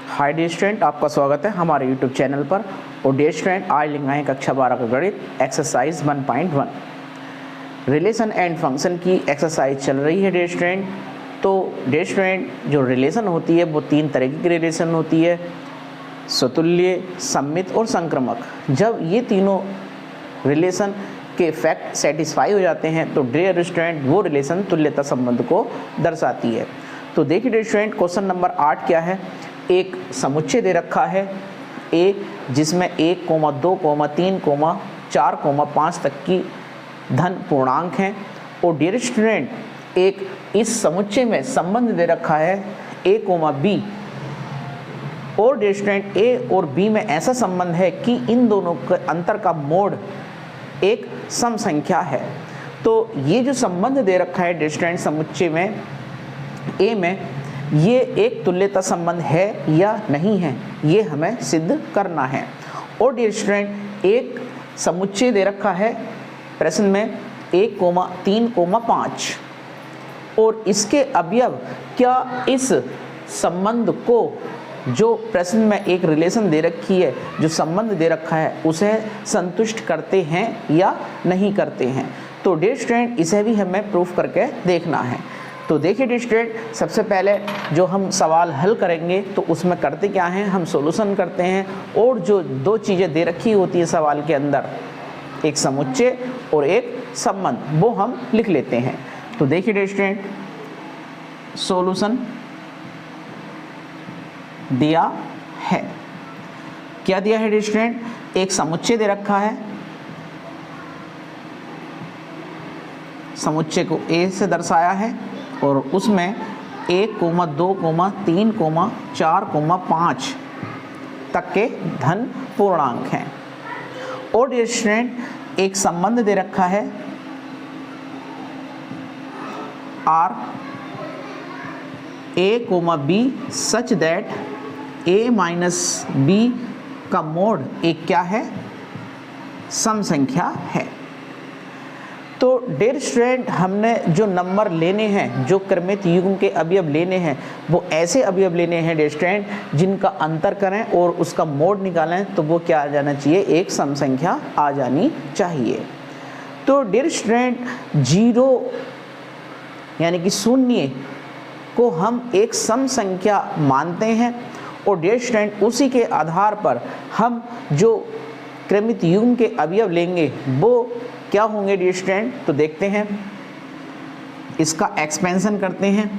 Hi dear student, आपका स्वागत है हमारे यूट्यूब चैनल पर। और डियर स्टूडेंट, आज लिखना कक्षा 12 का गणित एक्सरसाइज 1.1 रिलेशन एंड फंक्शन की एक्सरसाइज चल रही है डियर स्टूडेंट। तो डियर स्टूडेंट, जो रिलेशन होती है वो तीन तरीके की रिलेशन होती है, स्वतुल्य, सममित और संक्रामक। जब ये तीनों रिलेशन के फैक्ट सेटिस्फाई हो जाते हैं तो डियर स्टूडेंट वो रिलेशन तुल्यता संबंध को दर्शाती है। तो देखिए डियर स्टूडेंट, क्वेश्चन नंबर 8 क्या है। एक समुच्चय दे रखा है ए, जिसमें 1, 2, 3, 4, 5 तक की धन पूर्णांक हैं। और डियर स्टूडेंट, एक इस समुच्चय में संबंध दे रखा है ए, बी। और डियर स्टूडेंट, ए और बी में ऐसा संबंध है कि इन दोनों के अंतर का मोड एक सम संख्या है। तो ये जो संबंध दे रखा है डियर स्टूडेंट समुच्चय में ए में, ये एक तुल्यता संबंध है या नहीं है, ये हमें सिद्ध करना है। और डियर स्टूडेंट, एक समुच्चय दे रखा है प्रश्न में 1, 3, 5 और इसके अवयव क्या इस संबंध को, जो प्रश्न में एक रिलेशन दे रखी है, जो संबंध दे रखा है, उसे संतुष्ट करते हैं या नहीं करते हैं। तो डियर स्टूडेंट, इसे भी हमें प्रूफ करके देखना है। तो देखिए डियर स्टूडेंट, सबसे पहले जो हम सवाल हल करेंगे तो उसमें करते क्या हैं, हम सॉल्यूशन करते हैं। और जो दो चीज़ें दे रखी होती है सवाल के अंदर, एक समुच्चय और एक संबंध, वो हम लिख लेते हैं। तो देखिए डियर स्टूडेंट, सॉल्यूशन दिया है, क्या दिया है डियर स्टूडेंट, एक समुच्चय दे रखा है, समुच्चय को ए से दर्शाया है और उसमें 1, 2, 3, 4, 5 तक के धन पूर्णांक हैं। और डियर स्टूडेंट, एक संबंध दे रखा है R A, B such that A minus B का मोड एक क्या है, सम संख्या है। तो डियर स्टूडेंट, हमने जो नंबर लेने हैं, जो क्रमित युग्म के अवयव लेने हैं, वो ऐसे अवयव लेने हैं डियर स्टूडेंट जिनका अंतर करें और उसका मोड निकालें तो वो क्या आ जाना चाहिए, एक सम संख्या आ जानी चाहिए। तो डियर स्टूडेंट, 0 यानी कि शून्य को हम एक सम संख्या मानते हैं। और डियर स्टूडेंट, उसी के आधार पर हम जो क्रमित युग्म के अवयव लेंगे वो क्या होंगे डियर स्टूडेंट। तो देखते हैं, इसका एक्सपेंशन करते हैं।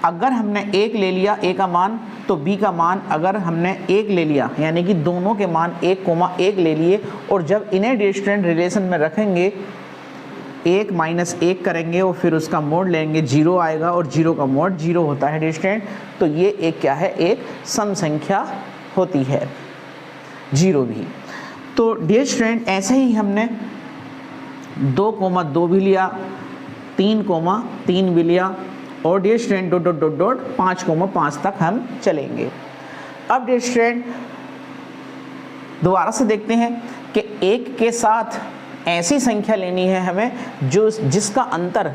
अगर हमने 1 ले लिया ए का मान, तो बी का मान अगर हमने 1 ले लिया, यानी कि दोनों के मान 1, 1 ले लिए, और जब इन्हें डियर स्टूडेंट रिलेशन में रखेंगे, 1 - 1 करेंगे और फिर उसका मोड लेंगे, 0 आएगा और 0 का मोड 0 होता है डियर स्टूडेंट। तो ये एक क्या है, एक सम संख्या होती है 0 भी। तो डियर स्टूडेंट, ऐसे ही हमने 2, 2 भी लिया, 3, 3 भी लिया, और dear student dot dot dot dot 5, 5 तक हम चलेंगे। अब डियर स्टूडेंट, दोबारा से देखते हैं कि 1 के साथ ऐसी संख्या लेनी है हमें जो जिसका अंतर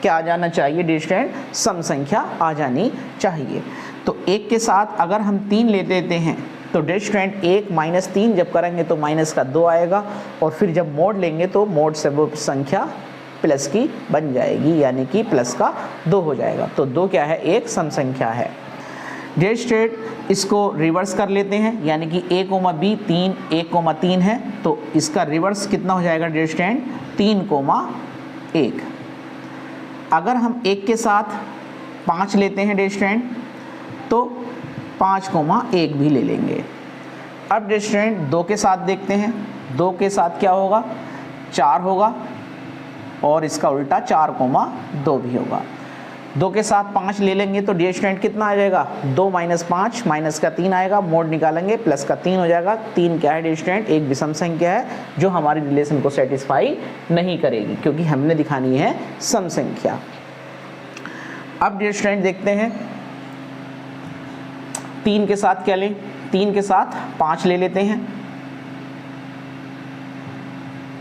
क्या आ जाना चाहिए डियर स्टूडेंट, सम संख्या आ जानी चाहिए। तो 1 के साथ अगर हम 3 ले लेते हैं तो डियर स्टूडेंट 1 - 3 जब करेंगे तो माइनस का 2 आएगा, और फिर जब मोड लेंगे तो मोड से वो संख्या प्लस की बन जाएगी, यानी कि प्लस का 2 हो जाएगा। तो 2 क्या है, एक सम संख्या है। डियर स्टूडेंट, इसको रिवर्स कर लेते हैं, यानी कि ए, बी 3, 1, 3 है, तो इसका रिवर्स कितना हो जाएगा डियर स्टूडेंट, 3, 1। अगर हम 1 के साथ 5 लेते हैं डियर स्टूडेंट, तो 5, 1 भी ले लेंगे। अब डियर स्टूडेंट, 2 के साथ देखते हैं, 2 के साथ क्या होगा, 4 होगा, और इसका उल्टा 4, 2 भी होगा। 2 के साथ 5 ले लेंगे तो डियर स्टूडेंट कितना आ जाएगा, 2 - 5 माइनस का 3 आएगा, मोड निकालेंगे, प्लस का 3 हो जाएगा। 3 क्या है डियर स्टूडेंट, एक विषम संख्या है जो हमारी रिलेशन को सेटिस्फाई नहीं करेगी, क्योंकि हमने दिखानी है सम संख्या। अब डियर स्टूडेंट देखते हैं, 3 के साथ क्या लें, 3 के साथ 5 ले लेते हैं,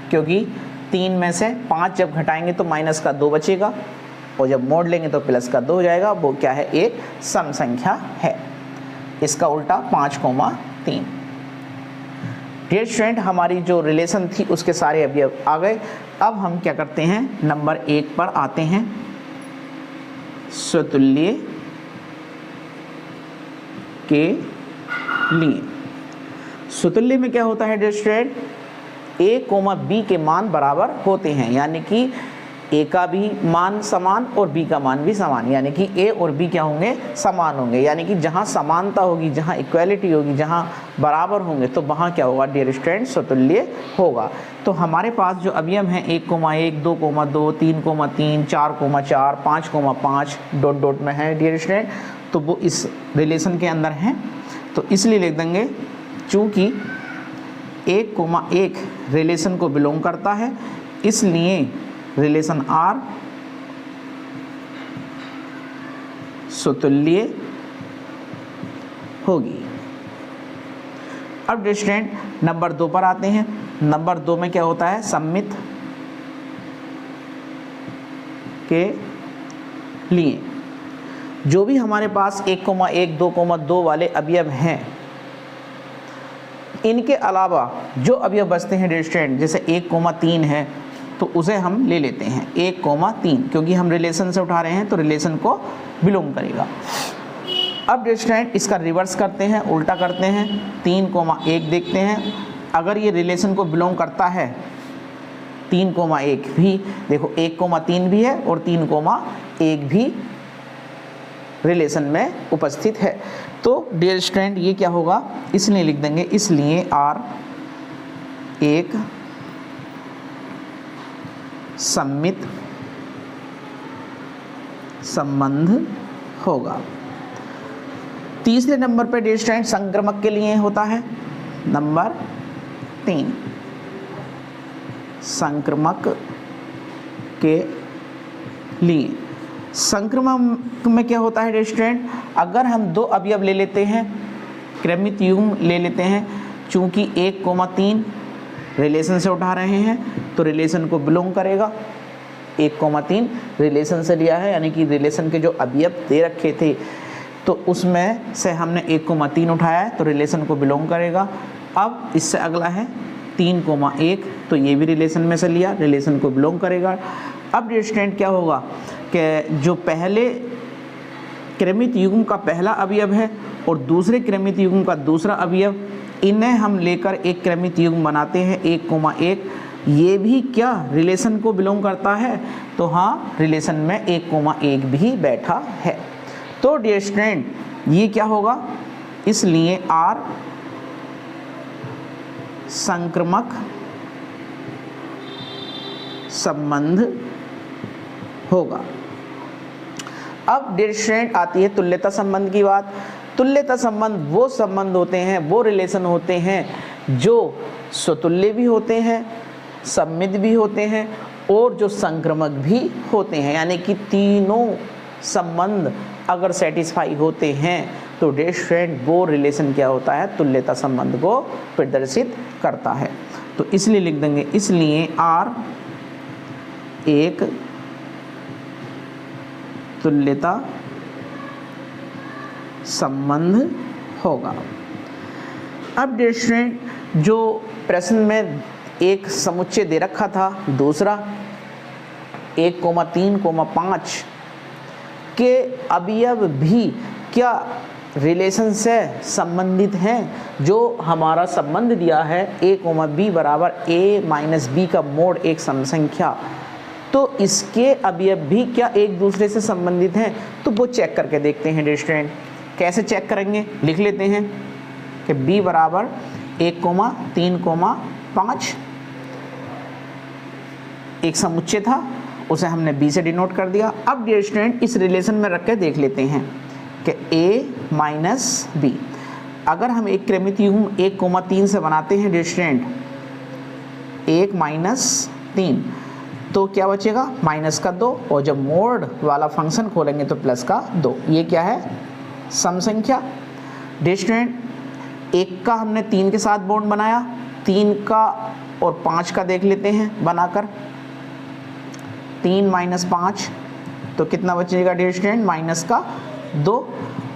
क्योंकि 3 में से 5 जब घटाएंगे तो माइनस का 2 बचेगा, और जब मोड़ लेंगे तो प्लस का 2 हो जाएगा। वो क्या है, एक सम संख्या है। इसका उल्टा 5,3। डियर स्टूडेंट, हमारी जो रिलेशन थी उसके सारे अवयव आ गए। अब हम क्या करते हैं, नंबर 1 पर आते हैं, स्वतुल्य के लिए। स्वतुल्य में क्या होता है डियर स्टूडेंट, a, b के मान बराबर होते हैं, यानी कि a का भी मान समान और b का मान भी समान, यानी कि a और b क्या होंगे, समान होंगे। यानी कि जहाँ समानता होगी, जहाँ इक्वालिटी होगी, जहाँ बराबर होंगे, तो वहाँ क्या होगा डियर स्टूडेंट, स्वतुल्य होगा। तो हमारे पास जो अवयव हैं 1,1, 2,2, 3,3, 4,4, 5,5 डॉट डॉट में है डियर स्टूडेंट, तो वो इस रिलेशन के अंदर हैं। तो इसलिए लिख देंगे चूँकि 1,1 रिलेशन को बिलोंग करता है, इसलिए रिलेशन R स्वतुल्य होगी। अब डियर स्टूडेंट नंबर 2 पर आते हैं। नंबर 2 में क्या होता है, सममित के लिए जो भी हमारे पास 1,1, 2,2 वाले अवयव हैं, इनके अलावा जो अवयव बचते हैं डियर स्टूडेंट, जैसे 1,3 है तो उसे हम ले लेते हैं 1,3, क्योंकि हम रिलेशन से उठा रहे हैं तो रिलेशन को बिलोंग करेगा। अब डियर स्टूडेंट इसका रिवर्स करते हैं, उल्टा करते हैं, 3,1 देखते हैं। अगर ये रिलेशन को बिलोंग करता है 3,1 भी, देखो 1,3 भी है और 3,1 भी रिलेशन में उपस्थित है, तो डियर स्टूडेंट ये क्या होगा, इसलिए लिख देंगे, इसलिए R एक सममित संबंध होगा। तीसरे नंबर पर डियर स्टूडेंट संक्रमक के लिए होता है, नंबर 3 संक्रमक के लिए। संक्रमक में क्या होता है डियर स्टूडेंट, अगर हम 2 अवयव ले लेते हैं, क्रमित युग्म ले लेते हैं, चूंकि 1,3 रिलेशन से उठा रहे हैं तो रिलेशन को बिलोंग करेगा। 1,3 रिलेशन से लिया है, यानी कि रिलेशन के जो अवयव दे रखे थे तो उसमें से हमने 1,3 उठाया है तो रिलेशन को बिलोंग करेगा। अब इससे अगला है 3,1, तो ये भी रिलेशन में से लिया, रिलेशन को बिलोंग करेगा। अब डियर स्टूडेंट क्या होगा कि जो पहले क्रमित युग्म का पहला अवयव है और दूसरे क्रमित युग्म का दूसरा अवयव, इन्हें हम लेकर एक क्रमित युग्म बनाते हैं 1,1। ये भी क्या रिलेशन को बिलोंग करता है, तो हाँ रिलेशन में 1,1 भी बैठा है। तो डियर स्टूडेंट ये क्या होगा, इसलिए R संक्रमक संबंध होगा। अब डियर स्टूडेंट आती है तुल्यता संबंध की बात। तुल्यता संबंध वो संबंध होते हैं, वो रिलेशन होते हैं जो स्वतुल्य भी होते हैं, सममित भी होते हैं और जो संक्रमक भी होते हैं, यानी कि तीनों संबंध अगर सेटिस्फाई होते हैं तो डियर स्टूडेंट वो रिलेशन क्या होता है, तुल्यता संबंध को प्रदर्शित करता है। तो इसलिए लिख देंगे, इसलिए R एक तुल्यता संबंध होगा। अब डियर स्टूडेंट जो प्रश्न में एक समुच्चय दे रखा था, दूसरा 1,3,5 के अवयव भी क्या रिलेशन से संबंधित हैं, जो हमारा संबंध दिया है a,b बराबर a - b का मोड एक सम संख्या, तो इसके अवयव भी क्या एक दूसरे से संबंधित हैं, तो वो चेक करके देखते हैं डियर स्टूडेंट। कैसे चेक करेंगे, लिख लेते हैं कि b बराबर 1,3,5 एक समुच्चय था, उसे हमने b से डिनोट कर दिया। अब डियर स्टूडेंट इस रिलेशन में रख के देख लेते हैं कि a - b, अगर हम एक क्रमित युग्म 1,3 से बनाते हैं डियर स्टूडेंट 1 - 3, तो क्या बचेगा माइनस का 2, और जब मोड वाला फंक्शन खोलेंगे तो प्लस का 2। ये क्या है, सम संख्या। डियर स्टूडेंट 1 का हमने 3 के साथ बॉन्ड बनाया, 3 का और 5 का देख लेते हैं बनाकर, 3 - 5 तो कितना बचेगा डियर स्टूडेंट, माइनस का 2,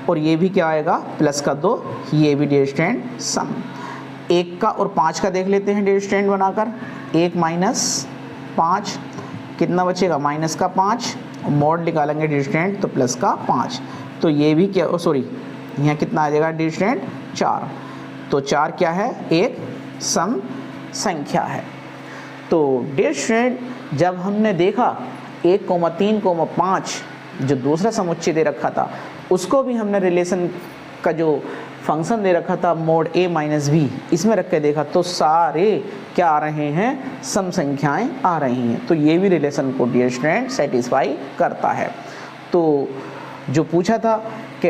और ये भी क्या आएगा प्लस का 2, ये भी डियर स्टूडेंट सम। 1 का और 5 का देख लेते हैं डियर स्टूडेंट बनाकर। 1 माइनस 5 कितना बचेगा, माइनस का 5, मोड निकालेंगे डियर स्टूडेंट तो प्लस का 5। तो ये भी क्या, सॉरी यहाँ कितना आ जाएगा डियर स्टूडेंट 4। तो 4 क्या है, एक सम संख्या है। तो डियर स्टूडेंट जब हमने देखा 1,3,5 जो दूसरा समुच्चय दे रखा था उसको भी हमने रिलेशन का जो फंक्शन दे रखा था मोड a माइनस b, इसमें रख के देखा तो सारे क्या आ रहे हैं, सम संख्याएं आ रही हैं। तो ये भी रिलेशन को डियर स्टूडेंट सेटिस्फाई करता है। तो जो पूछा था कि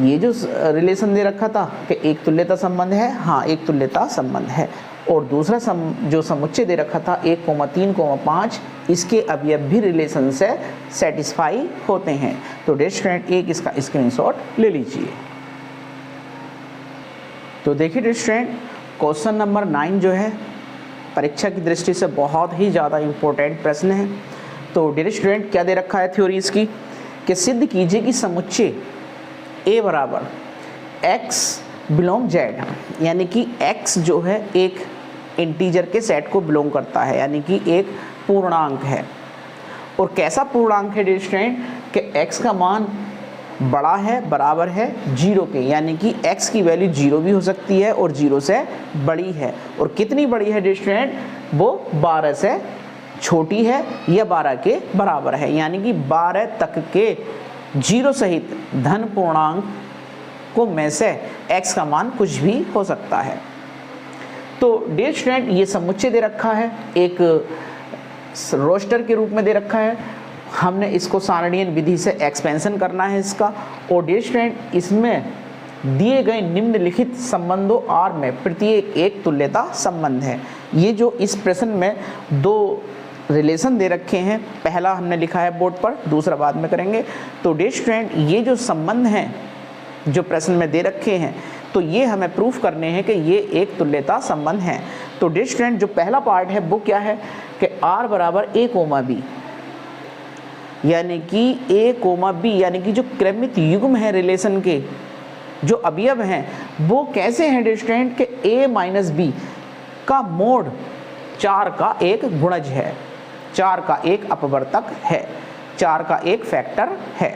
ये जो रिलेशन दे रखा था कि एक तुल्यता संबंध है, हाँ एक तुल्यता संबंध है। और दूसरा जो समुच्चय दे रखा था 1,3,5, इसके अवयव भी रिलेशन से सेटिस्फाई होते हैं। तो डियर स्टूडेंट एक इसका स्क्रीनशॉट ले लीजिए। तो देखिए डियर स्टूडेंट क्वेश्चन नंबर 9 जो है परीक्षा की दृष्टि से बहुत ही ज़्यादा इम्पोर्टेंट प्रश्न है। तो डियर स्टूडेंट क्या दे रखा है थ्योरी इसकी कि सिद्ध कीजिए कि समुच्चय A बराबर x बिलोंग z, यानी कि x जो है एक इंटीजर के सेट को बिलोंग करता है, यानी कि एक पूर्णांक है। और कैसा पूर्णांक है डियर स्टूडेंट कि x का मान बड़ा है, बराबर है 0 के, यानी कि x की वैल्यू 0 भी हो सकती है और 0 से बड़ी है। और कितनी बड़ी है डियर स्टूडेंट, वो 12 से छोटी है या 12 के बराबर है, यानी कि 12 तक के 0 सहित धन पूर्णांक को में से x का मान कुछ भी हो सकता है। तो डियर स्टूडेंट ये समुच्चय दे रखा है, एक रोस्टर के रूप में दे रखा है। हमने इसको सारणीयन विधि से एक्सपेंशन करना है इसका। और डियर स्टूडेंट इसमें दिए गए निम्नलिखित संबंधों R में प्रत्येक एक तुल्यता संबंध है। ये जो इस प्रश्न में 2 रिलेशन दे रखे हैं, पहला हमने लिखा है बोर्ड पर, दूसरा बाद में करेंगे। तो डियर स्टूडेंट ये जो संबंध हैं जो प्रश्न में दे रखे हैं तो ये हमें प्रूफ करने हैं कि ये एक तुल्यता संबंध है। तो डियर स्टूडेंट जो पहला पार्ट है वो क्या है कि R बराबर A, B, यानी कि A, B, यानी कि जो क्रमित युग्म है रिलेशन के जो अवयव हैं वो कैसे हैं डियर स्टूडेंट कि A माइनस B का मोड 4 का एक गुणज है, 4 का एक अपवर्तक है, 4 का एक फैक्टर है।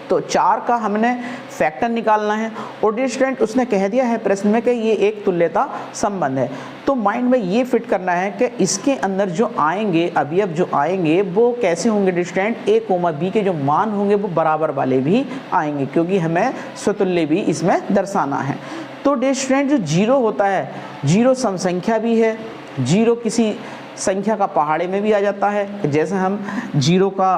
तो 4 का हमने फैक्टर निकालना है और डियर स्टूडेंट उसने कह दिया है प्रश्न में कि ये एक तुल्यता संबंध है। तो माइंड में ये फिट करना है कि इसके अंदर जो आएंगे अवयव जो आएंगे वो कैसे होंगे डियर स्टूडेंट, A, B के जो मान होंगे वो बराबर वाले भी आएंगे, क्योंकि हमें स्वतुल्य भी इसमें दर्शाना है। तो डियर स्टूडेंट जो 0 होता है, 0 सम संख्या भी है, 0 किसी संख्या का पहाड़े में भी आ जाता है। जैसे हम 0 का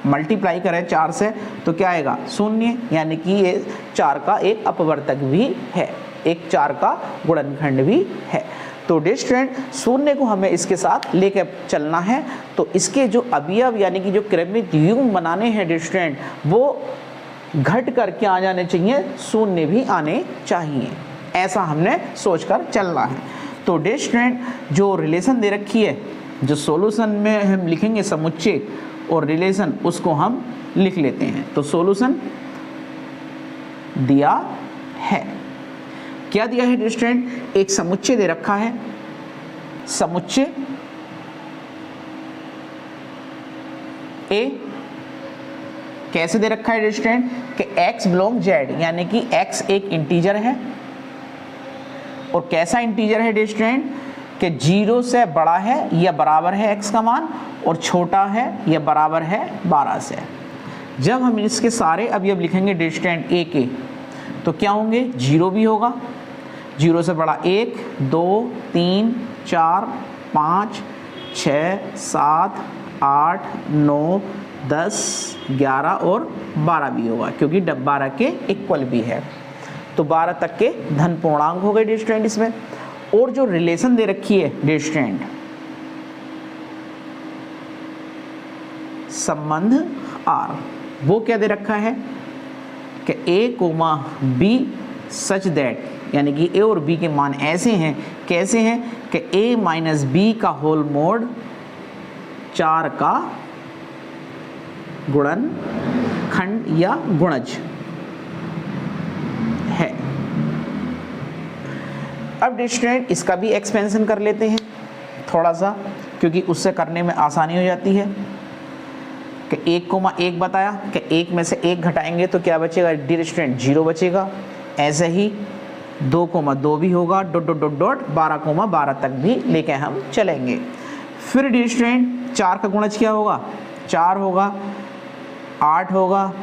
मल्टीप्लाई करें 4 से तो क्या आएगा 0, यानी कि ये 4 का एक अपवर्तक भी है, एक 4 का गुणनखंड भी है। तो डियर स्टूडेंट 0 को हमें इसके साथ लेकर चलना है। तो इसके जो अवयव यानी कि जो क्रमित युग्म बनाने हैं डियर स्टूडेंट वो घट करके आ जाने चाहिए, 0 भी आने चाहिए, ऐसा हमने सोचकर चलना है। तो डियर स्टूडेंट जो रिलेशन दे रखी है, जो सॉल्यूशन में हम लिखेंगे समुच्चय और रिलेशन, उसको हम लिख लेते हैं। तो सॉल्यूशन दिया है, क्या दिया है डियर स्टूडेंट, एक समुच्चय दे रखा है, समुच्चय A कैसे दे रखा है डियर स्टूडेंट कि x बिलोंग z, यानी कि x एक इंटीजर है। और कैसा इंटीजर है डियर स्टूडेंट कि 0 से बड़ा है या बराबर है x का मान और छोटा है या बराबर है 12 से। जब हम इसके सारे अवयव लिखेंगे डियर स्टूडेंट A के तो क्या होंगे, 0 भी होगा, 0 से बड़ा 1, 2, 3, 4, 5, 6, 7, 8, 9, 10, 11 और 12 भी होगा, क्योंकि 12 के इक्वल भी है। तो 12 तक के धन पूर्णांक हो गए डियर स्टूडेंट इसमें। और जो रिलेशन दे रखी है डियर स्टूडेंट संबंध R, वो क्या दे रखा है कि A, B सच दैट, यानी कि A और B के मान ऐसे हैं, कैसे हैं कि A माइनस B का होल मोड 4 का गुणनखंड खंड या गुणज है। अब डियर स्टूडेंट इसका भी एक्सपेंशन कर लेते हैं थोड़ा सा, क्योंकि उससे करने में आसानी हो जाती है। कि 1,1 बताया कि 1 में से 1 घटाएंगे तो क्या बचेगा डियर स्टूडेंट 0 बचेगा। ऐसे ही 2,2 भी होगा, डॉट डॉट डॉट डॉट 12,12 तक भी लेके हम चलेंगे। फिर डियर स्टूडेंट 4 का गुणज क्या होगा, 4 होगा, 8 होगा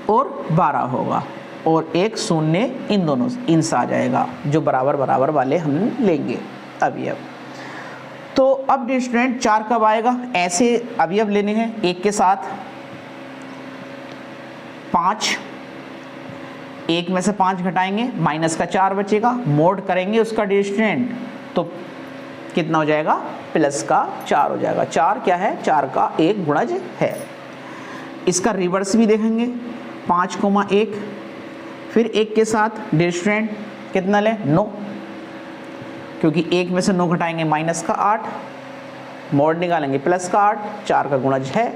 और 12 होगा, और एक शून्य इन दोनों इनसे आ जाएगा, जो बराबर बराबर वाले हम लेंगे अवयव। तो अब डियर स्टूडेंट 4 कब आएगा, ऐसे अवयव लेने हैं 1 के साथ 5, 1 में से 5 घटाएंगे माइनस का 4 बचेगा, मोड करेंगे उसका डियर स्टूडेंट तो कितना हो जाएगा, प्लस का 4 हो जाएगा। 4 क्या है, 4 का एक गुणज है। इसका रिवर्स भी देखेंगे 5,1, फिर 1 के साथ डियर स्टूडेंट कितना लें 9, क्योंकि 1 में से 9 घटाएंगे माइनस का 8, मोड निकालेंगे प्लस का 8, 4 का गुणज है।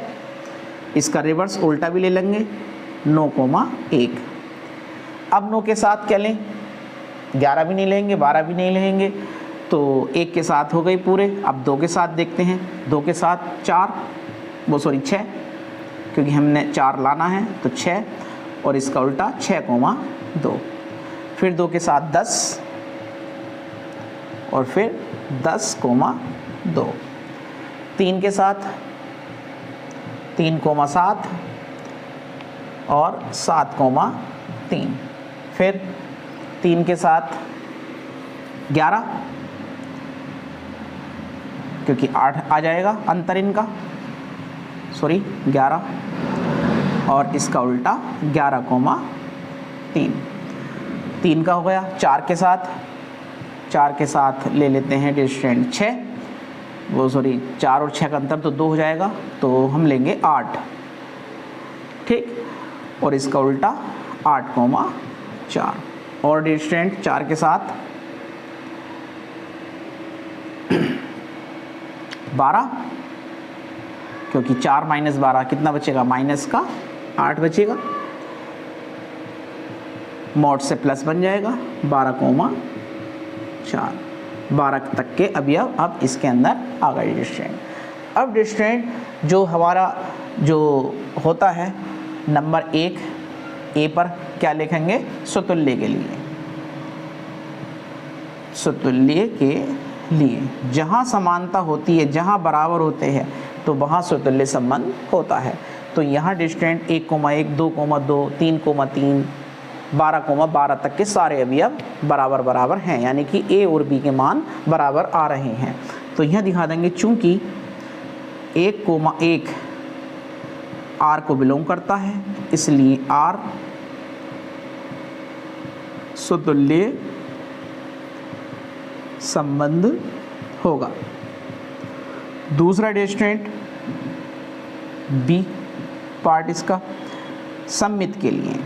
इसका रिवर्स उल्टा भी ले लेंगे 9,1। अब 9 के साथ क्या लें, 11 भी नहीं लेंगे, 12 भी नहीं लेंगे, तो 1 के साथ हो गई पूरे। अब 2 के साथ देखते हैं, 2 के साथ 6, क्योंकि हमने 4 लाना है तो 6, और इसका उल्टा 6,2। फिर 2 के साथ 10 और फिर 10,2। 3 के साथ 3,7 और 7,3। फिर 3 के साथ 11, क्योंकि 8 आ जाएगा अंतर इनका, 11, और इसका उल्टा 11,3। 3 का हो गया। 4 के साथ ले लेते हैं डियर स्टूडेंट 6, 4 और 6 का अंतर तो 2 हो जाएगा, तो हम लेंगे 8, ठीक, और इसका उल्टा 8,4। और डियर स्टूडेंट 4 के साथ 12, क्योंकि 4 माइनस 12 कितना बचेगा, माइनस का 8 बचेगा, मॉड से प्लस बन जाएगा 12,4। 12 तक के अवयव अब इसके अंदर आ गए डियर स्टूडेंट। अब डियर स्टूडेंट जो हमारा जो होता है नंबर 1 ए पर क्या लिखेंगे, स्वतुल्य के लिए, स्वतुल्य के लिए जहाँ समानता होती है, जहाँ बराबर होते हैं तो वहाँ स्वतुल्य संबंध होता है। तो यहाँ डियर स्टूडेंट 1,1, 2,2, 3,3, 12,12 तक के सारे अवयव बराबर बराबर हैं, यानी कि ए और बी के मान बराबर आ रहे हैं। तो यह दिखा देंगे चूंकि 1,1 आर को बिलोंग करता है, इसलिए आर स्वतुल्य संबंध होगा। दूसरा डियर स्टूडेंट बी पार्ट इसका सममित के लिए,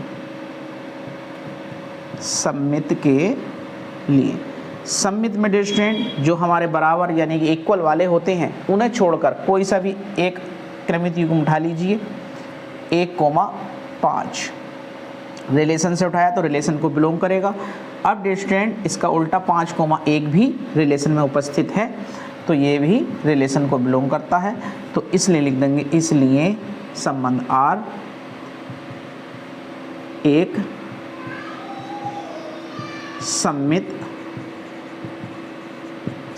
सममित में डियर स्टूडेंट जो हमारे बराबर यानी कि इक्वल वाले होते हैं उन्हें छोड़कर कोई सा भी एक क्रमित युग्म उठा लीजिए। 1,5 रिलेशन से उठाया तो रिलेशन को बिलोंग करेगा। अब डियर स्टूडेंट इसका उल्टा 5,1 भी रिलेशन में उपस्थित है, तो ये भी रिलेशन को बिलोंग करता है, तो इसलिए लिख देंगे, इसलिए संबंध आर एक सममित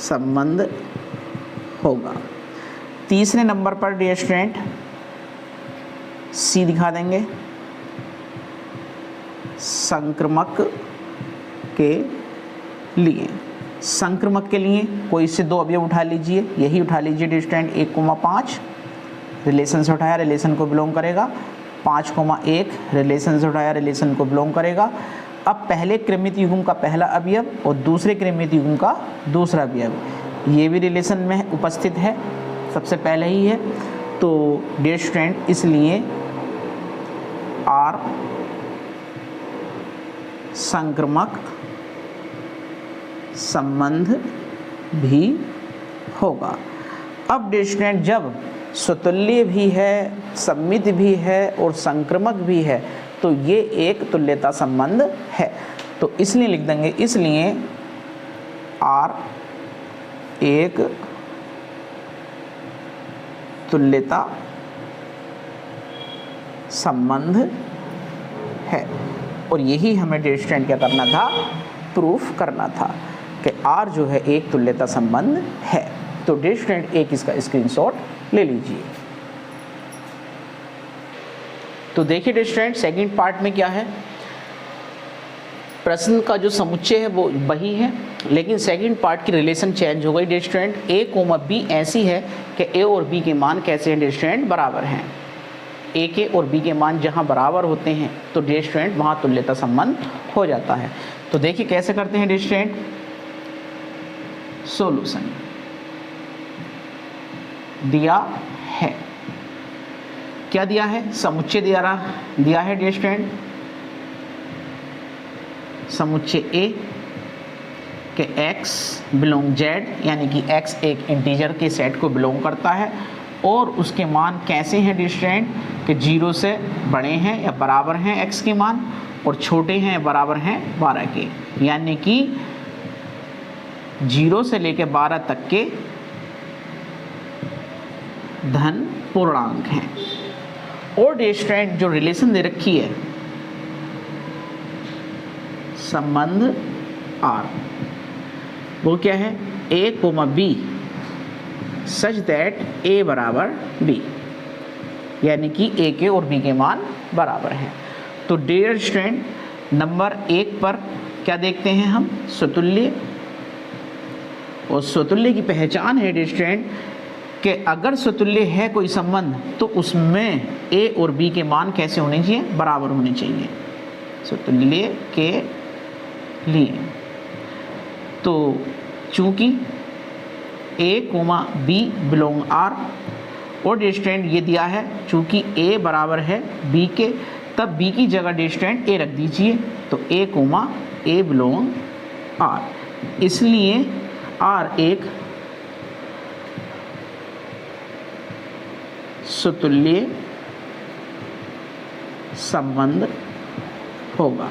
संबंध होगा। तीसरे नंबर पर डियर स्टूडेंट सी दिखा देंगे, संक्रमक के लिए। संक्रमक के लिए कोई से दो अवयव उठा लीजिए, यही उठा लीजिए डियर स्टूडेंट 1,5 रिलेशन से उठाया, रिलेशन को बिलोंग करेगा। 5,1 रिलेशन से उठाया, रिलेशन को बिलोंग करेगा। अब पहले क्रमित युग्म का पहला अवयव और दूसरे क्रमित युग्म का दूसरा अवयव, ये भी रिलेशन में उपस्थित है, सबसे पहले ही है, तो डियर स्टूडेंट इसलिए आर संक्रमक संबंध भी होगा। अब डियर स्टूडेंट जब स्वतुल्य भी है, सममित भी है और संक्रमक भी है, तो ये एक तुल्यता संबंध है। तो इसलिए लिख देंगे, इसलिए R एक तुल्यता संबंध है। और यही हमें डियर स्टूडेंट क्या करना था, प्रूफ करना था कि R जो है एक तुल्यता संबंध है। तो डियर स्टूडेंट एक इसका स्क्रीनशॉट ले लीजिए। तो देखिए डियर स्टूडेंट सेकंड पार्ट में क्या है, प्रश्न का जो समुच्चय है वो वही है, लेकिन सेकंड पार्ट की रिलेशन चेंज हो गई डियर स्टूडेंट। ए कोमा बी ऐसी है कि ए और बी के मान कैसे हैं डियर स्टूडेंट, बराबर हैं। ए के और बी के मान जहां बराबर होते हैं तो डियर स्टूडेंट वहां तुल्यता संबंध हो जाता है। तो देखिए कैसे करते हैं डियर स्टूडेंट, सॉल्यूशन दिया है, क्या दिया है, समुच्चय दिया है डियर स्टूडेंट, समुच्चय ए के x बिलोंग z, यानी कि x एक इंटीजर के सेट को बिलोंग करता है और उसके मान कैसे हैं डियर स्टूडेंट कि 0 से बड़े हैं या बराबर हैं x के मान और छोटे हैं या बराबर हैं 12 के, यानी कि 0 से लेकर 12 तक के धन पूर्णांक हैं। और डियर स्टूडेंट जो रिलेशन दे रखी है संबंध R, वो क्या है, A comma B such that A बराबर B, यानी कि A के और B के मान बराबर हैं। तो डियर स्टूडेंट नंबर 1 पर क्या देखते हैं हम, स्वतुल्य, और स्वतुल्य की पहचान है डियर स्टूडेंट कि अगर स्वतुल्य है कोई संबंध तो उसमें A और B के मान कैसे होने चाहिए, बराबर होने चाहिए स्वतुल्य के लिए। तो चूंकि A comma B belong R और डियर स्टूडेंट ये दिया है, चूंकि A बराबर है B के, तब B की जगह डियर स्टूडेंट A रख दीजिए, तो A comma A belong R, इसलिए R एक स्वतुल्य संबंध होगा।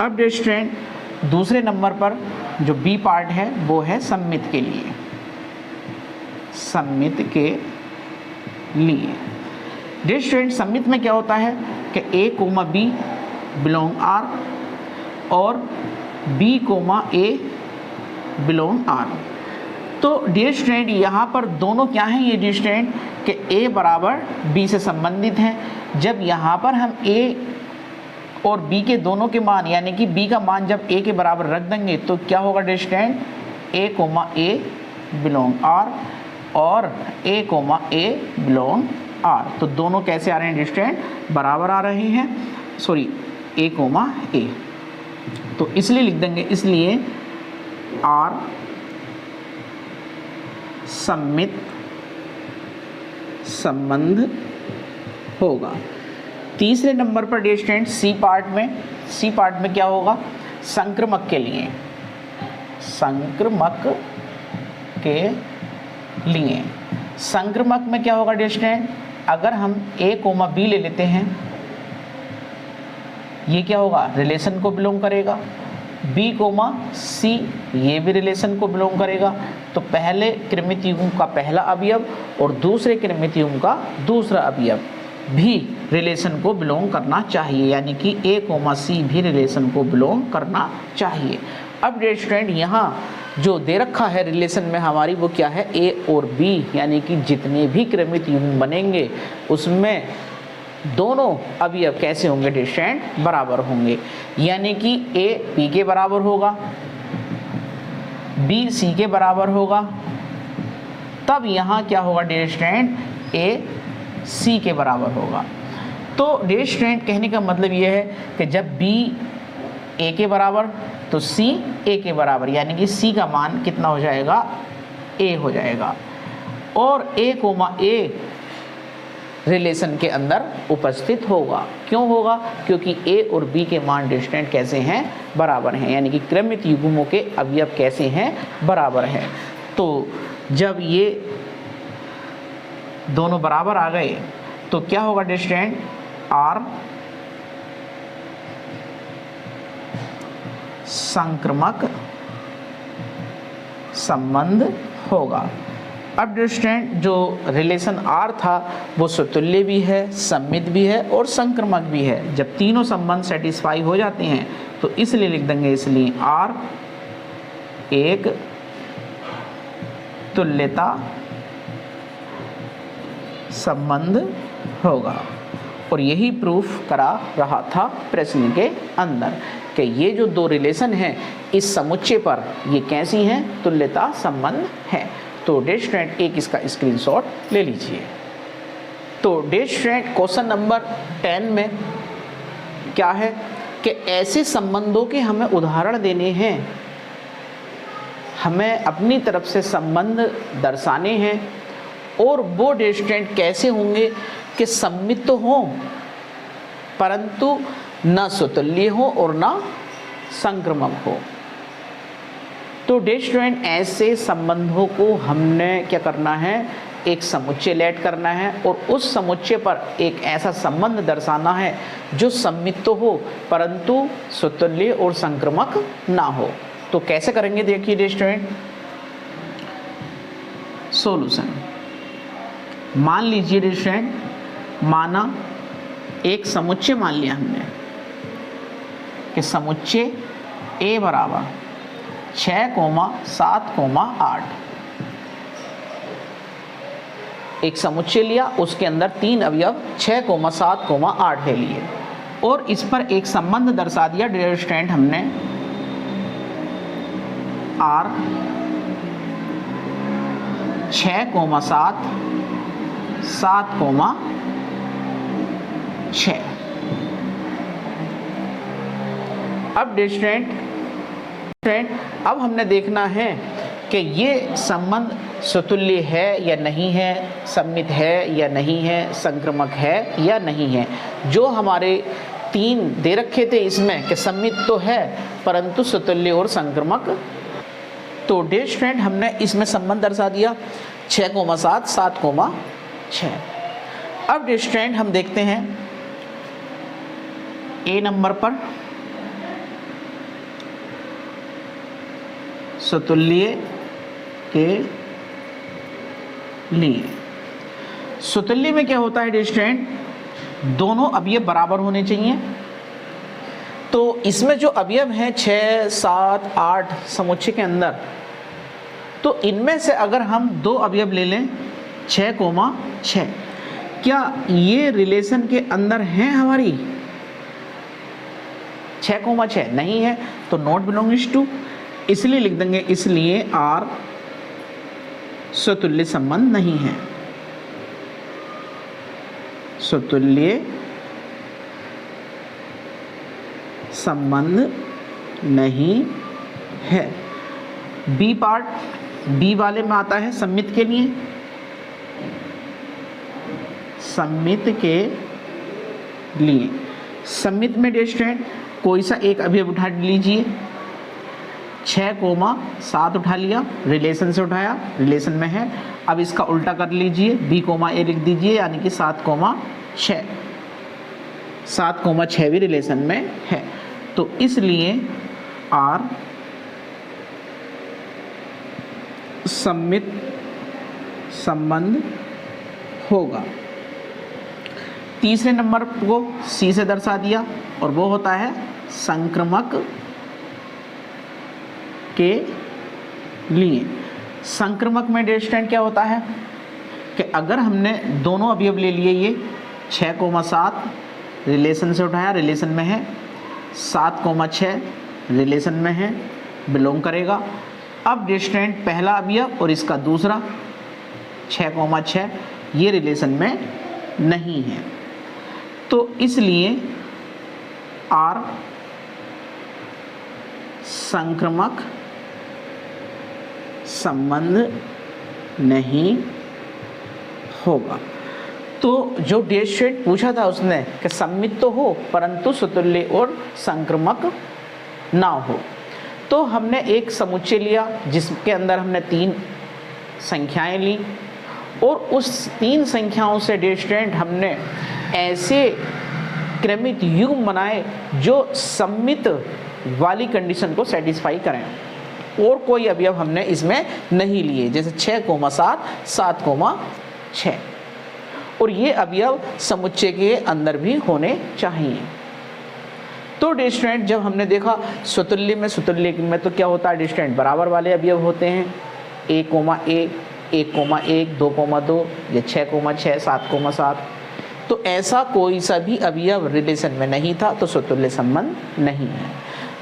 अब डियर स्टूडेंट दूसरे नंबर पर जो बी पार्ट है वो है सममित के लिए, सममित के लिए डियर स्टूडेंट सममित में क्या होता है कि A comma B belong R और B comma A belong R। तो डियर स्टूडेंट यहाँ पर दोनों क्या हैं ये डियर स्टूडेंट कि A बराबर B से संबंधित हैं। जब यहाँ पर हम A और B के दोनों के मान, यानी कि B का मान जब A के बराबर रख देंगे तो क्या होगा dear student, A comma A belong R और A comma A belong R। तो दोनों कैसे आ रहे हैं डियर स्टूडेंट, बराबर आ रहे हैं, सॉरी A कोमा A। तो इसलिए लिख देंगे, इसलिए R सममित संबंध होगा। तीसरे नंबर पर डियर स्टूडेंट सी पार्ट में क्या होगा, संक्रमक के लिए, संक्रमक के लिए संक्रमक में क्या होगा डियर स्टूडेंट, अगर हम A कोमा B ले लेते हैं, ये क्या होगा, रिलेशन को बिलोंग करेगा, B कोमा C ये भी रिलेशन को बिलोंग करेगा। तो पहले क्रमित युग्म का पहला अवयव और दूसरे क्रमित युग्म का दूसरा अवयव भी रिलेशन को बिलोंग करना चाहिए, यानी कि A कोमा C भी रिलेशन को बिलोंग करना चाहिए। अब डियर स्टूडेंट यहाँ जो दे रखा है रिलेशन में हमारी वो क्या है, A और B, यानी कि जितने भी क्रमित युग्म बनेंगे उसमें दोनों अवयव कैसे होंगे डियर स्टूडेंट, बराबर होंगे, यानी कि A B के बराबर होगा, B C के बराबर होगा, तब यहाँ क्या होगा डियर स्टूडेंट, A C के बराबर होगा। तो डियर स्टूडेंट कहने का मतलब ये है कि जब B A के बराबर तो C A के बराबर, यानी कि C का मान कितना हो जाएगा, A हो जाएगा, और A कोमा A रिलेशन के अंदर उपस्थित होगा। क्यों होगा, क्योंकि A और B के मान डियर स्टूडेंट कैसे हैं, बराबर हैं, यानी कि क्रमित युग्मों के अवयव कैसे हैं, बराबर हैं। तो जब ये दोनों बराबर आ गए तो क्या होगा डियर स्टूडेंट, आर संक्रमक संबंध होगा। अब डियर स्टूडेंट जो रिलेशन आर था वो स्वतुल्य भी है, सममित भी है और संक्रमक भी है। जब तीनों संबंध सेटिस्फाई हो जाते हैं तो इसलिए लिख देंगे, इसलिए आर एक तुल्यता संबंध होगा। और यही प्रूफ करा रहा था प्रश्न के अंदर कि ये जो दो रिलेशन हैं इस समुच्चय पर ये कैसी हैं, तुल्यता संबंध है। तो डियर स्टूडेंट एक इसका स्क्रीनशॉट ले लीजिए। तो डियर स्टूडेंट क्वेश्चन नंबर 10 में क्या है कि ऐसे संबंधों के हमें उदाहरण देने हैं, हमें अपनी तरफ से संबंध दर्शाने हैं और वो डियर स्टूडेंट कैसे होंगे कि सम्मित तो हों परंतु न स्वतुल्य हो और न संक्रमक हो। तो डियर स्टूडेंट ऐसे संबंधों को हमने क्या करना है, एक समुच्चय लेट करना है और उस समुच्चय पर एक ऐसा संबंध दर्शाना है जो सम्मित तो हो परंतु स्वतुल्य और संक्रमक ना हो। तो कैसे करेंगे देखिए डियर स्टूडेंट, सॉल्यूशन मान लीजिए डियर स्टूडेंट, माना एक समुच्चय मान लिया हमने कि समुच्चय A बराबर 6,7,8 एक समुच्चय लिया, उसके अंदर 3 अवयव 6,7,8 है लिए और इस पर एक संबंध दर्शा दिया डियर स्टूडेंट हमने R 6,7 7,6। अब डियर स्टूडेंट अब हमने देखना है कि ये संबंध स्वतुल्य है या नहीं है, सम्मित है या नहीं है, संक्रमक है या नहीं है। जो हमारे 3 दे रखे थे इसमें कि सम्मित तो है परंतु स्वतुल्य और संक्रमक। तो डियर स्टूडेंट हमने इसमें संबंध दर्शा दिया 6,7 7,6। अब डियर स्टूडेंट हम देखते हैं A नंबर पर स्वतुल्य के लिए। स्वतुल्य में क्या होता है डियर स्टूडेंट, दोनों अवयव बराबर होने चाहिए। तो इसमें जो अवयव हैं 6, 7, 8 समुच्चय के अंदर, तो इनमें से अगर हम 2 अवयव ले लें 6,6, क्या ये रिलेशन के अंदर हैं हमारी 6,6 नहीं है तो नॉट बिलोंगिंग्स टू, इसलिए लिख देंगे, इसलिए R स्वतुल्य संबंध नहीं है, स्वतुल्य संबंध नहीं है। बी पार्ट, बी वाले में आता है सम्मित के लिए, सम्मित के लिए सम्मित में डियर स्टूडेंट कोई सा एक अवयव उठा लीजिए, 6,7 उठा लिया, रिलेशन से उठाया, रिलेशन में है। अब इसका उल्टा कर लीजिए, B, A लिख दीजिए, यानी कि 7,6, 7,6 भी रिलेशन में है। तो इसलिए R सम्मित संबंध होगा। तीसरे नंबर को C से दर्शा दिया और वो होता है संक्रमक के लिए। संक्रमक में डियर स्टूडेंट क्या होता है कि अगर हमने दोनों अवयव ले लिए, ये 6,7 रिलेशन से उठाया, रिलेशन में है, 7,6 रिलेशन में है, बिलोंग करेगा। अब डियर स्टूडेंट पहला अवयव और इसका दूसरा 6,6 ये रिलेशन में नहीं है, तो इसलिए R संक्रमक संबंध नहीं होगा। तो जो डियर स्टूडेंट पूछा था उसने कि सम्मित तो हो परंतु स्वतुल्य और संक्रमक ना हो, तो हमने एक समुच्चय लिया जिसके अंदर हमने 3 संख्याएं ली और उस 3 संख्याओं से डियर स्टूडेंट हमने ऐसे क्रमित युग्म बनाए जो सममित वाली कंडीशन को सेटिस्फाई करें, और कोई अवयव हमने इसमें नहीं लिए, जैसे 6,7, 7,6, और ये अवयव समुच्चय के अंदर भी होने चाहिए। तो डियर स्टूडेंट जब हमने देखा स्वतुल्य में तो क्या होता है डियर स्टूडेंट, बराबर वाले अवयव होते हैं, 1,1, 1,1, 2,2 या 6,6, 7,7। तो ऐसा कोई सा भी अवयव रिलेशन में नहीं था, तो स्वतुल्य संबंध नहीं है।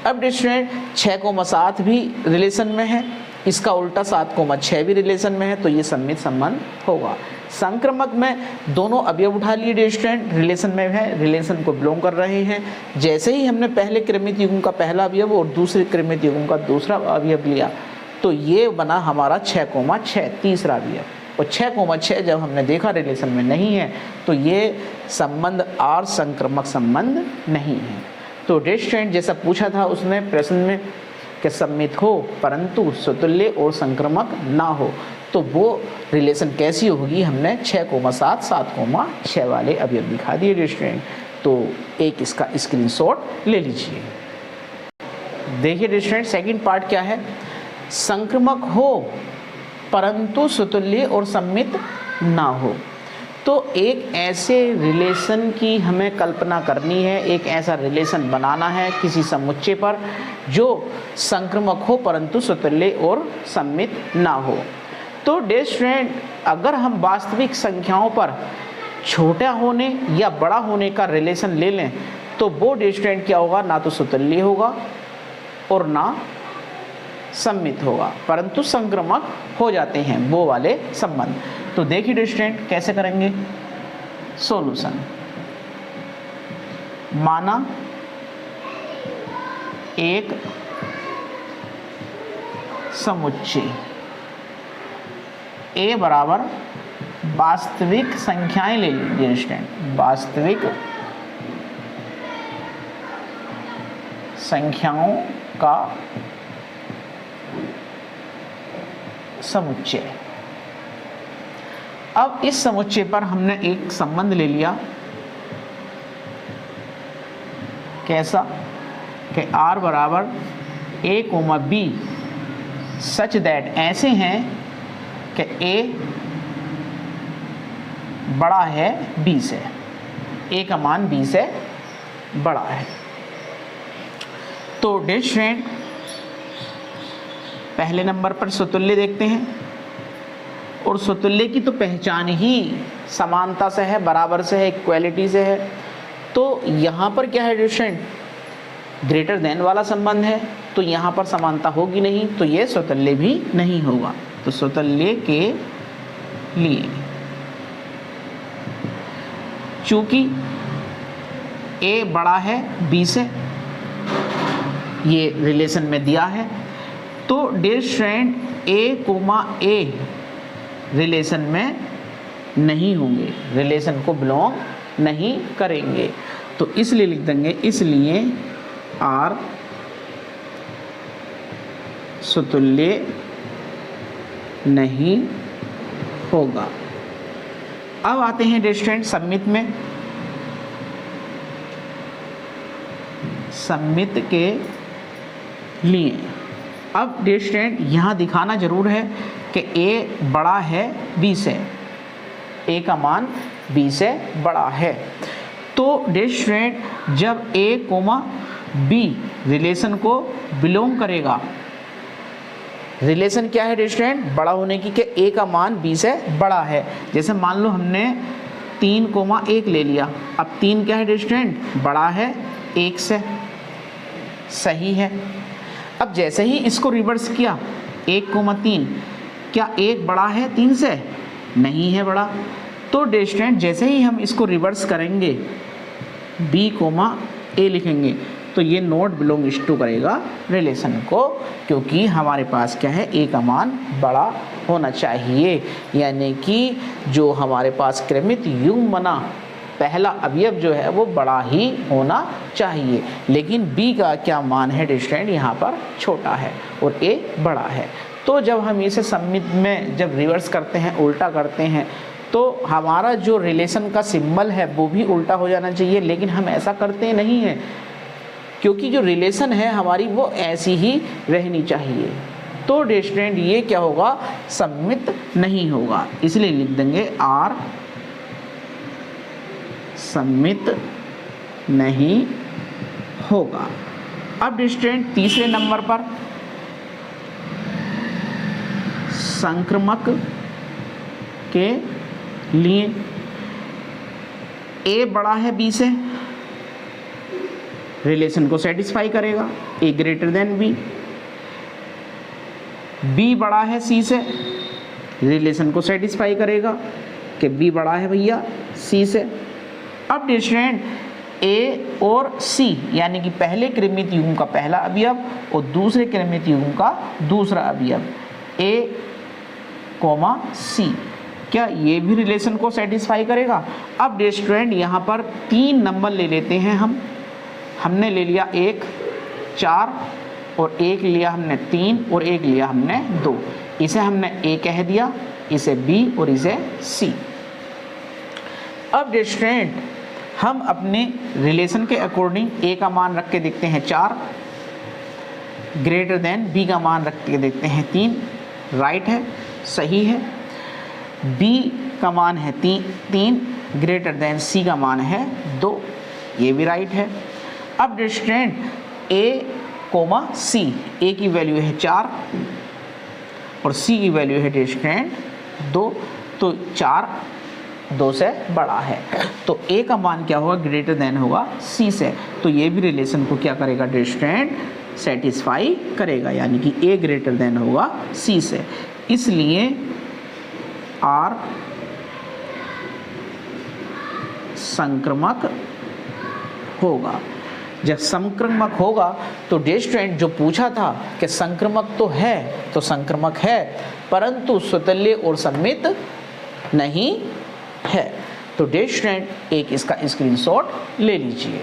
अब डियर स्टूडेंट 6,7 भी रिलेशन में है, इसका उल्टा 7,6 भी रिलेशन में है, तो ये सममित संबंध होगा। संक्रमक में दोनों अवयव उठा लिए डियर स्टूडेंट, रिलेशन में है, रिलेशन को बिलोंग कर रहे हैं। जैसे ही हमने पहले क्रमित युग्म का पहला अवयव और दूसरे क्रमित युग्म का दूसरा अवयव लिया, तो ये बना हमारा 6,6 तीसरा अवयव, और 6,6 जब हमने देखा रिलेशन में नहीं है, तो ये संबंध आर संक्रमक संबंध नहीं है। तो डियर स्टूडेंट जैसा पूछा था उसमें प्रश्न में कि सम्मित हो परंतु स्वतुल्य और संक्रमक ना हो, तो वो रिलेशन कैसी होगी, हमने 6,7, 7,6 वाले अवयव दिखा दिए डियर स्टूडेंट। तो एक इसका स्क्रीनशॉट ले लीजिए। देखिए डियर स्टूडेंट सेकंड पार्ट क्या है, संक्रमक हो परंतु स्वतुल्य और सम्मित ना हो। तो एक ऐसे रिलेशन की हमें कल्पना करनी है, एक ऐसा रिलेशन बनाना है किसी समुच्चय पर जो संक्रमक हो परंतु स्वतुल्य और सम्मित ना हो। तो डियर स्टूडेंट अगर हम वास्तविक संख्याओं पर छोटा होने या बड़ा होने का रिलेशन ले लें, तो वो डियर स्टूडेंट क्या होगा, ना तो स्वतुल्य होगा और ना सम्मित होगा, परंतु संक्रमक हो जाते हैं वो वाले संबंध। तो देखिए डियर स्टूडेंट कैसे करेंगे सॉल्यूशन। माना एक समुच्चय ए बराबर वास्तविक संख्याएं ले लीजिए डियर स्टूडेंट, वास्तविक संख्याओं का समुच्चय। अब इस समुच्चय पर हमने एक संबंध ले लिया, कैसा कि R बराबर A, B सच दैट ऐसे हैं कि A बड़ा है B से, A का मान B से बड़ा है। तो डियर स्टूडेंट पहले नंबर पर स्वतुल्य देखते हैं, और स्वतुल्य की तो पहचान ही समानता से है, बराबर से है, इक्वालिटी से है। तो यहाँ पर क्या है डियर स्टूडेंट, ग्रेटर देन वाला संबंध है, तो यहाँ पर समानता होगी नहीं, तो ये स्वतुल्य भी नहीं होगा। तो स्वतुल्य के लिए चूंकि A बड़ा है B से, ये रिलेशन में दिया है, तो डियर स्टूडेंट A, रिलेशन में नहीं होंगे, रिलेशन को बिलोंग नहीं करेंगे। तो इसलिए लिख देंगे, इसलिए R स्वतुल्य नहीं होगा। अब आते हैं डियर स्टूडेंट सम्मित में। सम्मित के लिए अब डियर स्टूडेंट यहाँ दिखाना जरूर है कि A बड़ा है B से, A का मान B से बड़ा है। तो डियर स्टूडेंट जब A, B रिलेशन को बिलोंग करेगा, रिलेशन क्या है डियर स्टूडेंट, बड़ा होने की, कि A का मान B से बड़ा है। जैसे मान लो हमने 3,1 ले लिया, अब 3 क्या है डियर स्टूडेंट, बड़ा है 1 से, सही है। अब जैसे ही इसको रिवर्स किया 1,3, क्या 1 बड़ा है 3 से, नहीं है बड़ा। तो डियर स्टूडेंट जैसे ही हम इसको रिवर्स करेंगे B, A लिखेंगे, तो ये नॉट बिलोंग्स टू करेगा रिलेशन को, क्योंकि हमारे पास क्या है, A का मान बड़ा होना चाहिए, यानी कि जो हमारे पास क्रमित युग्म बना पहला अवयव जो है वो बड़ा ही होना चाहिए। लेकिन B का क्या मान है डियर स्टूडेंट, यहाँ पर छोटा है और A बड़ा है। तो जब हम इसे सममित में जब रिवर्स करते हैं, उल्टा करते हैं, तो हमारा जो रिलेशन का सिंबल है वो भी उल्टा हो जाना चाहिए, लेकिन हम ऐसा करते नहीं हैं क्योंकि जो रिलेशन है हमारी वो ऐसी ही रहनी चाहिए। तो डियर स्टूडेंट ये क्या होगा, सममित नहीं होगा, इसलिए लिख देंगे आर सममित नहीं होगा। अब डियर स्टूडेंट तीसरे नंबर पर संक्रमक के लिए ए बड़ा है बी से, रिलेशन को सेटिस्फाई करेगा, ए ग्रेटर देन बी। बी बड़ा है सी से, रिलेशन को सेटिस्फाई करेगा कि बी बड़ा है भैया सी से। अब डियर स्टूडेंट ए और सी यानी कि पहले क्रमित युग्म का पहला अवयव और दूसरे क्रमित युग्म का दूसरा अवयव ए कोमा सी, क्या ये भी रिलेशन को सेटिस्फाई करेगा। अब डियर स्टूडेंट यहाँ पर 3 नंबर ले लेते हैं हमने ले लिया 1 4 और एक लिया हमने 3 और एक लिया हमने 2। इसे हमने ए कह दिया, इसे बी और इसे सी। अब डियर स्टूडेंट हम अपने रिलेशन के अकॉर्डिंग ए का मान रख के देखते हैं 4, ग्रेटर देन बी का मान रख के देखते हैं 3, राइट है, सही है। बी का मान है 3, ग्रेटर देन सी का मान है 2, ये भी राइट है। अब डियर स्टूडेंट ए कोमा सी, ए की वैल्यू है 4 और सी की वैल्यू है डियर स्टूडेंट 2, तो 4 2 से बड़ा है, तो ए का मान क्या होगा, ग्रेटर देन होगा सी से, तो ये भी रिलेशन को क्या करेगा डियर स्टूडेंट, सेटिस्फाई करेगा, यानी कि ए ग्रेटर देन होगा सी से। इसलिए आर संक्रमक होगा। जब संक्रमक होगा तो डियर स्टूडेंट जो पूछा था कि संक्रमक तो है, तो संक्रमक है परंतु स्वतुल्य और सममित नहीं है। तो डियर स्टूडेंट एक इसका स्क्रीनशॉट ले लीजिए।